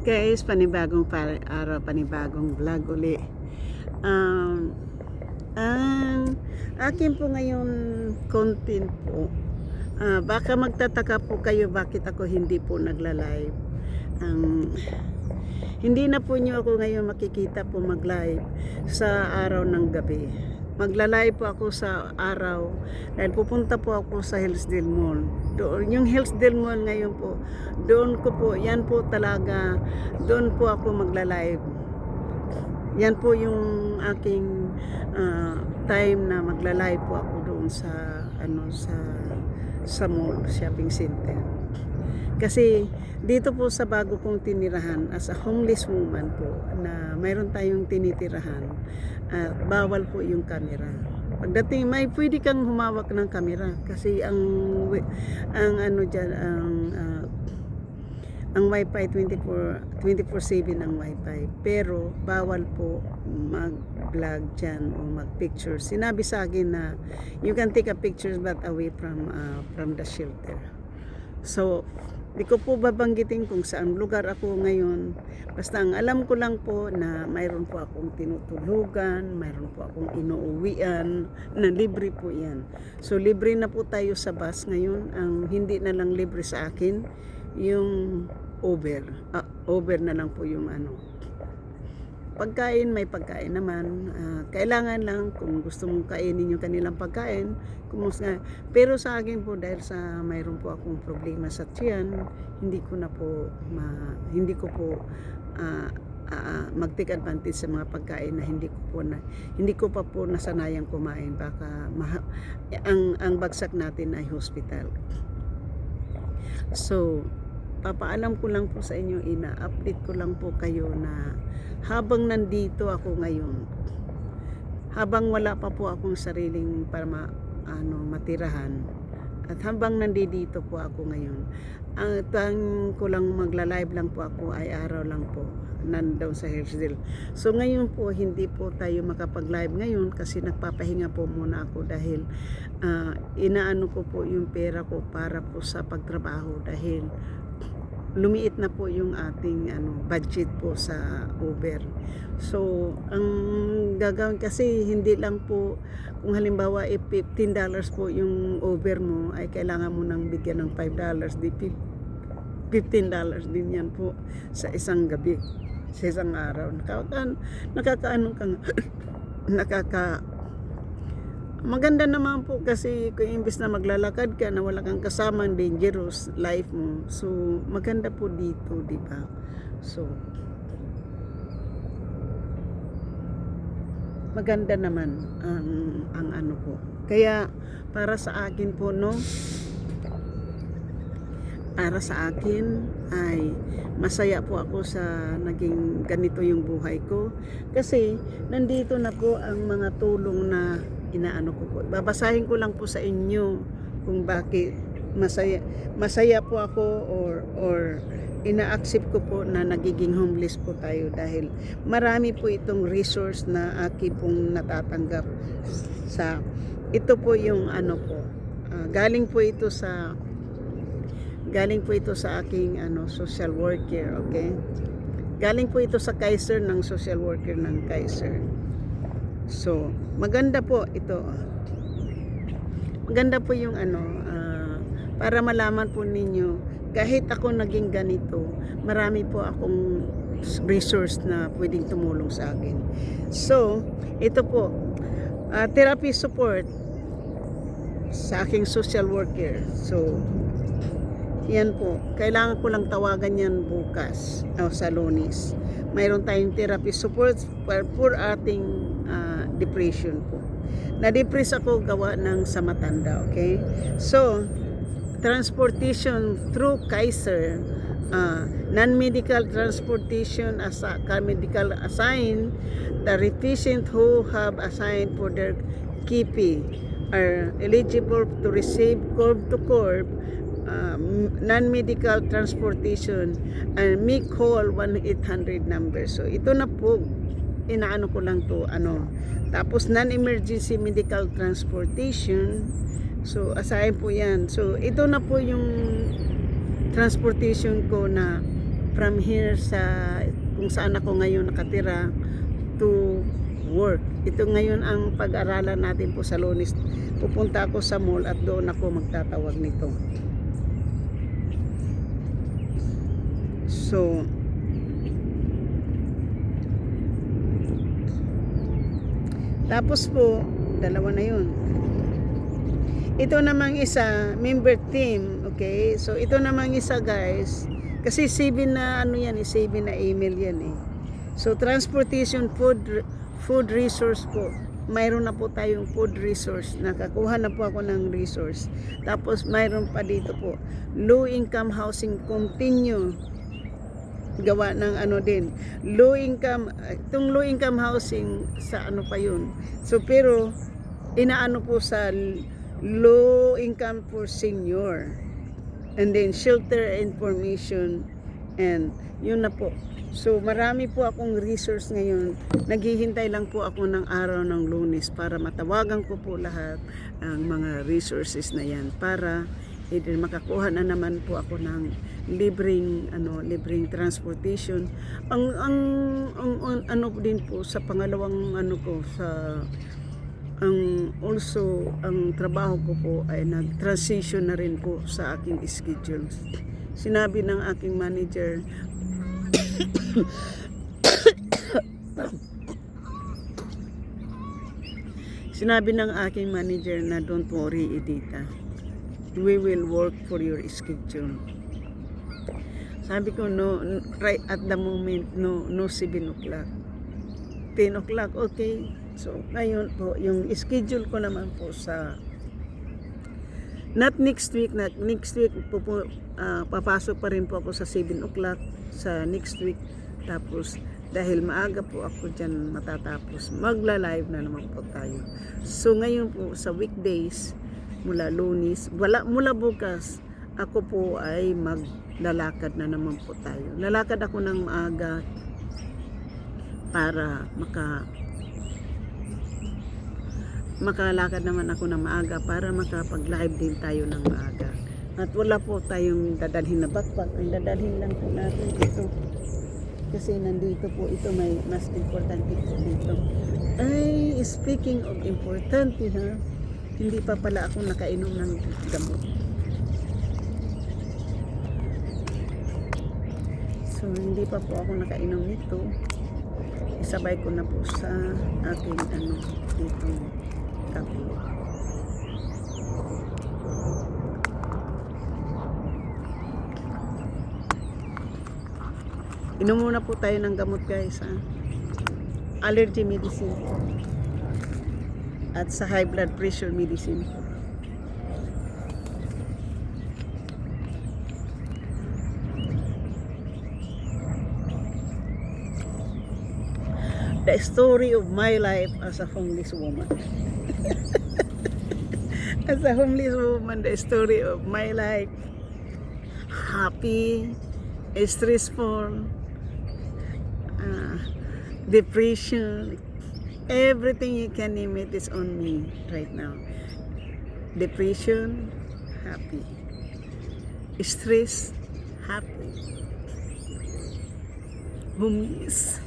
Guys, panibagong araw, panibagong vlog uli. Um, ang akin po ngayon content po. Baka magtataka po kayo bakit ako hindi po nagla-live. Hindi na po nyo ako ngayon makikita po mag-live sa araw ng gabi. Magla-live po ako sa araw dahil pupunta po ako sa Hillsdale Mall. Doon, yung Hillsdale Mall ngayon po, doon ko po, yan po talaga, doon po ako magla-live. Yan po yung aking time na magla-live po ako doon sa sa mall, shopping center. Kasi dito po sa bago kong tinirahan as a homeless woman po na mayroon tayong tinitirahan at bawal po yung camera. Pagdating may pwede kang humawak ng camera kasi ang ano diyan ang wifi 24/7 ang wifi, pero bawal po mag-vlog dyan o mag-picture. Sinabi sa akin na you can take a pictures but away from the shelter. So di ko po babanggitin kung saan lugar ako ngayon. Basta ang alam ko lang po na mayroon po akong tinutulugan, mayroon po akong inuuwian, na libre po yan. So libre na po tayo sa bus ngayon. Ang hindi na lang libre sa akin, yung Uber. Uber na lang po yung pagkain, may pagkain naman. Kailangan lang kung gusto mong kainin yung kanilang pagkain, kumusta. Pero sa akin po dahil sa mayroon po akong problema sa tiyan, hindi ko po mag-take advantage sa mga pagkain na hindi ko pa po nasanayang kumain. Baka ang bagsak natin ay hospital. So papaalam ko lang po sa inyo, ina-update ko lang po kayo na habang nandito ako ngayon, habang wala pa po akong sariling para matirahan, at habang nandito po ako ngayon, ang ko lang magla-live lang po ako ay araw lang po nandoon sa Hillsdale. So ngayon po hindi po tayo makapag-live ngayon kasi nagpapahinga po muna ako dahil inaano ko po yung pera ko para po sa pagtrabaho dahil lumiit na po yung ating budget po sa Uber. So ang gagawin kasi hindi lang po kung halimbawa $15 po yung Uber mo ay kailangan mo nang bigyan ng $5, di $15 din yan po sa isang gabi, sa isang araw. Maganda naman po kasi kung imbes na maglalakad ka na wala kang kasama, dangerous life mo. So maganda po dito, di ba? So maganda naman ang ano po. Kaya para sa akin po para sa akin ay masaya po ako sa naging ganito yung buhay ko kasi nandito na po ang mga tulong na inaano ko po. Babasahin ko lang po sa inyo kung bakit masaya po ako or ina-accept ko po na nagiging homeless po tayo dahil marami po itong resource na aking pong natatanggap sa ito po yung galing po ito sa aking social worker, okay? Galing po ito sa Kaiser ng social worker ng Kaiser. So, maganda po ito. Maganda po yung para malaman po ninyo, kahit ako naging ganito, marami po akong resource na pwedeng tumulong sa akin. So, ito po, therapy support sa aking social worker. So, yan po. Kailangan ko lang tawagan yan bukas sa Lunes. Mayroon tayong therapy support for ating depression po. Na-depress ako gawa ng sa matanda, okay? So, transportation through Kaiser, non-medical transportation as a medical assigned, the recipient who have assigned for their KIPI are eligible to receive curb-to-curb non-medical transportation and may call 1-800 number. So ito na po, inaano ko lang to tapos non-emergency medical transportation, so asahin po yan. So ito na po yung transportation ko na from here sa kung saan ako ngayon nakatira to work. Ito ngayon ang pag-aralan natin po sa Lunes. Pupunta ako sa mall at doon ako magtatawag nito. So, tapos po, dalawa na yun. Ito namang isa, member team, okay? So, ito namang isa guys, kasi 7 na ano yan, 7 na email yan eh. So, transportation, food resource po. Mayroon na po tayong food resource. Nakakuha na po ako ng resource. Tapos, mayroon pa dito po, low income housing continue. Gawa ng ano din. Itong low income housing sa ano pa yun. So, pero, inaano po sa low income for senior. And then, shelter information. And, yun na po. So, marami po akong resource ngayon. Naghihintay lang po ako ng araw ng Lunes para matawagan ko po lahat ang mga resources na yan para makakuha na naman po ako ng libreng transportation. Ang ano din po sa pangalawang ano ko sa ang trabaho ko po ay nag-transition na rin po sa aking schedule. Sinabi ng aking manager na don't worry Edita, we will work for your schedule. Sabi ko no, right at the moment no 7 o'clock 10 o'clock, okay. So ngayon po yung schedule ko naman po sa not next week po, papasok pa rin po ako sa 7 o'clock sa next week. Tapos dahil maaga po ako dyan matatapos, magla-live na naman po tayo. So ngayon po sa weekdays mula Lunes, mula bukas ako po ay maglalakad na naman po tayo. Lalakad ako ng maaga para makalakad naman ako ng maaga para makapag-live din tayo ng maaga. At wala po tayong dadalhin na backpack. Ang dadalhin lang po natin dito. Kasi nandito po ito, may mas importante po dito. Ay, speaking of importante ha, hindi pa pala ako nakainom ng gamot. So, hindi pa po ako nakainom nito. Isabay ko na po sa aking dito tablo. Inom muna po tayo ng gamot guys ha. Allergy medicine at sa high blood pressure medicine. The story of my life as a homeless woman. As a homeless woman, the story of my life. Happy, stressful, depression, everything you can name it is on me right now. Depression, happy. Stress, happy. Homeless.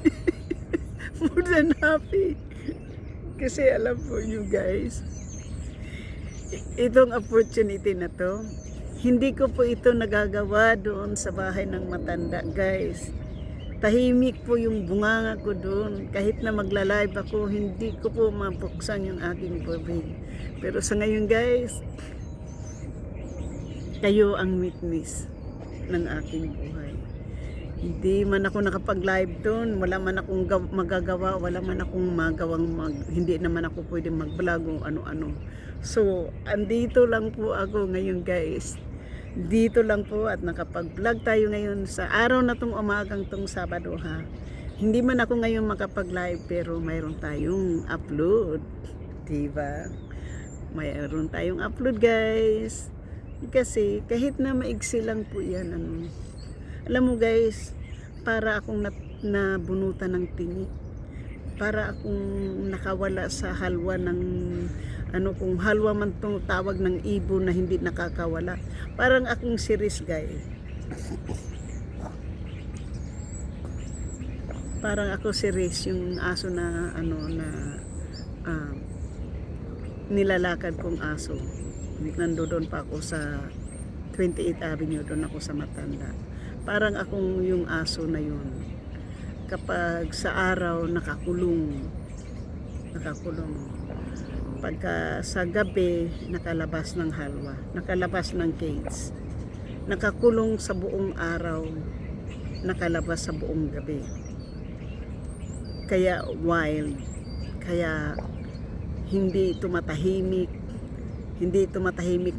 More than happy. Kasi alam po you guys, itong opportunity na to, hindi ko po ito nagagawa doon sa bahay ng matanda guys. Tahimik po yung bunganga ko doon. Kahit na magla-live ako, hindi ko po mabuksan yung aking bibig. Pero sa ngayon guys, kayo ang witness ng aking buhay. Hindi man ako nakapag-live doon, wala man akong magagawa, wala man akong hindi naman ako pwedeng mag-vlog o ano-ano. So, andito lang po ako ngayon guys. Dito lang po at nakapag-vlog tayo ngayon sa araw na tong umagang tong Sabado ha. Hindi man ako ngayon makapag-live pero mayroon tayong upload. Diba? Mayroon tayong upload guys. Kasi kahit na maigsi lang po yan. Alam mo guys, para akong nabunutan ng tingi. Para akong nakawala sa halwa ng kung halwa man itong tawag ng ibon na hindi nakakawala. Parang akong series guys. Parang ako si Riz, yung aso na ah, nilalakad kong aso. Nandoon pa ako sa 28th Avenue, doon ako sa Matanda. Parang akong yung aso na yun. Kapag sa araw nakakulong. Pagka sa gabi nakalabas ng halwa, nakalabas ng cage. Nakakulong sa buong araw, nakalabas sa buong gabi. Kaya wild, kaya hindi tumatahimik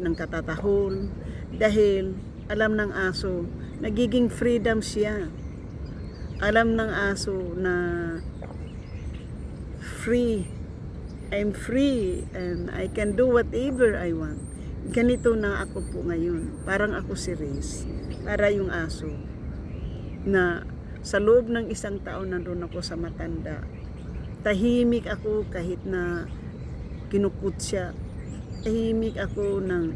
ng katatahol, dahil alam ng aso, nagiging freedom siya. Alam ng aso na I'm free and I can do whatever I want. Ganito na ako po ngayon. Parang ako si Riz, para yung aso na sa loob ng isang taon nandun ako sa Matanda. Tahimik ako kahit na kinukut siya. Tahimik ako ng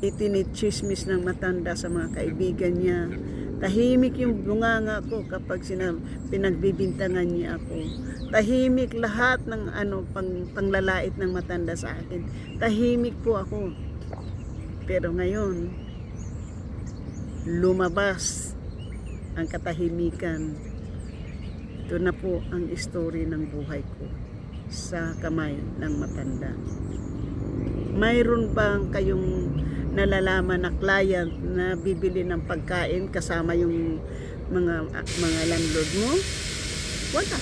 itinitsismis ng Matanda sa mga kaibigan niya. Tahimik yung bunganga ko kapag pinagbibintangan niya ako. Tahimik lahat ng panglalait ng Matanda sa akin. Tahimik po ako. Pero ngayon, lumabas ang katahimikan. Ito na po ang story ng buhay ko sa kamay ng Matanda. Mayroon bang kayong nalalaman na client na bibili ng pagkain kasama yung mga landlord mo? Wala.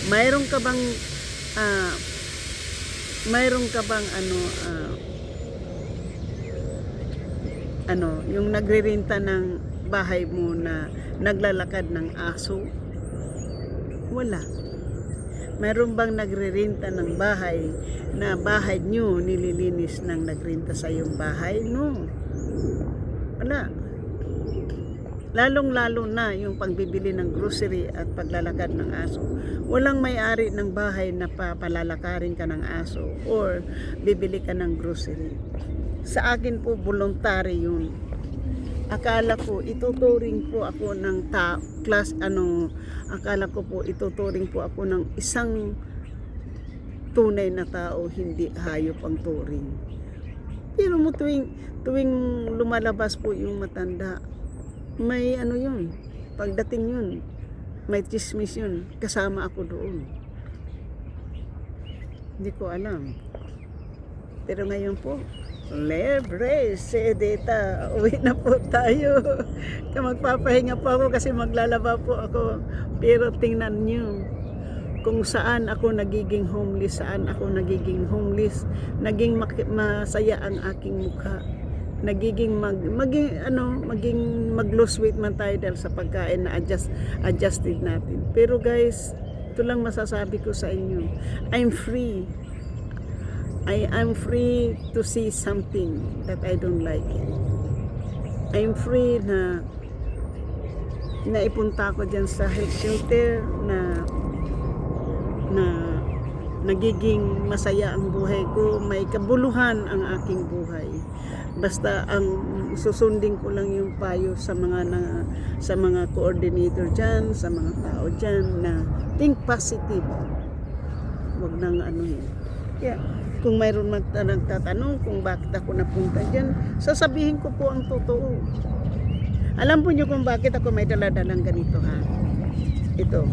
Mayroon ka bang yung nagrerenta ng bahay mo na naglalakad ng aso? Wala. Mayroon bang nagrerenta ng bahay na bahay nyo nililinis ng nagrenta sa iyong bahay? No. Wala. Lalong-lalo na yung pagbibili ng grocery at paglalakad ng aso. Walang may-ari ng bahay na papalalakarin ka ng aso or bibili ka ng grocery. Sa akin po, voluntary yun. Akala ko ituturing po ako ng akala ko po ituturing po ako ng isang tunay na tao, hindi hayop ang turing. Pero mo tuwing lumalabas po yung Matanda, may yun, pagdating yun, may chismis yun, kasama ako doon. Hindi ko alam. Pero ngayon po, libre, sedeta, uwi na po tayo. Magpapahinga po ako kasi maglalaba po ako. Pero tingnan nyo, kung saan ako nagiging homeless, naging masaya ang aking mukha. Maging mag-lose weight man tayo dahil sa pagkain na adjusted natin. Pero guys, ito lang masasabi ko sa inyo. I'm free. I'm free to see something that I don't like it. I'm free na ipunta ko dyan sa health shelter na nagiging masaya ang buhay ko, may kabuluhan ang aking buhay. Basta ang susundin ko lang yung payo sa mga coordinator dyan, sa mga tao dyan na think positive. Huwag nang Yeah. Kung mayroon nagtatanong kung bakit ako napunta dyan, sasabihin ko po ang totoo. Alam po nyo kung bakit ako may daladalang ganito, ha? Ito.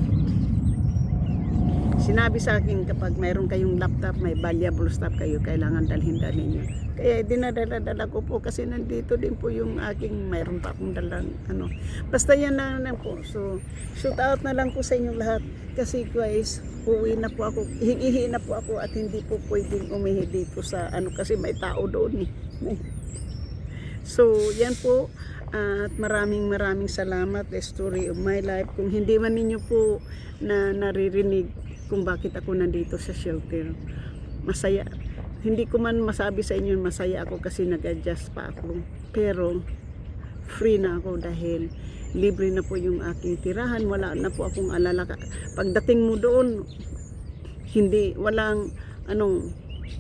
Sinabi sa akin kapag mayroon kayong laptop, may valuable stuff kayo, kailangan dalhin ninyo. Kaya dinadala ko po kasi nandito din po yung mayroon pa akong dalang Basta yan na po. So, shoot out na lang po sa inyo lahat. Kasi guys, uwi na po ako, ihi na po ako at hindi po pwedeng umihi dito sa kasi may tao doon eh. So, yan po. At maraming salamat. The story of my life. Kung hindi man ninyo po naririnig kung bakit ako nandito sa shelter, masaya. Hindi ko man masabi sa inyo masaya ako kasi nag-adjust pa ako. Pero free na ako dahil libre na po yung aking tirahan. Wala na po akong alala. Pagdating mo doon, walang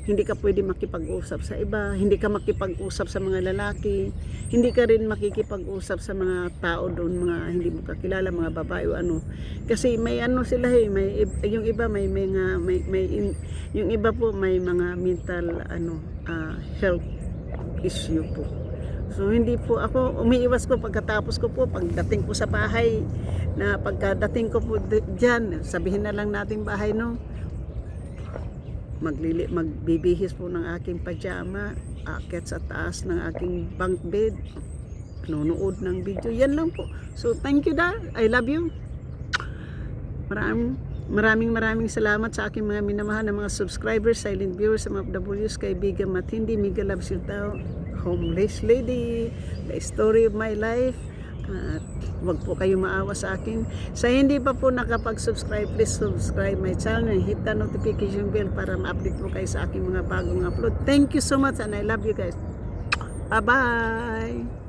hindi ka pwede makipag-usap sa iba, hindi ka makipag-usap sa mga lalaki, hindi ka rin makikipag-usap sa mga tao doon, mga hindi mo kakilala, mga babae o ano. Kasi may ano sila yung iba yung iba po may mga mental health issue po. So hindi po ako umiiwas ko pagkatapos ko po pagdating ko sa bahay, na pagkadating ko po diyan, sabihin na lang natin bahay no, magbibihis po ng aking pajama, aakyat sa taas ng aking bunk bed, nanonood ng video, yan lang po. So thank you da, I love you. Maraming salamat sa aking mga minamahal na mga subscribers, silent viewers, sa mga W's, kaibigan matindi, Mega loves you daw, homeless lady, the story of my life. At wag po kayo maawa sa akin. Sa hindi pa po nakapag-subscribe, please subscribe my channel and hit the notification bell para ma-update po kayo sa aking mga bagong upload. Thank you so much and I love you guys. Bye bye.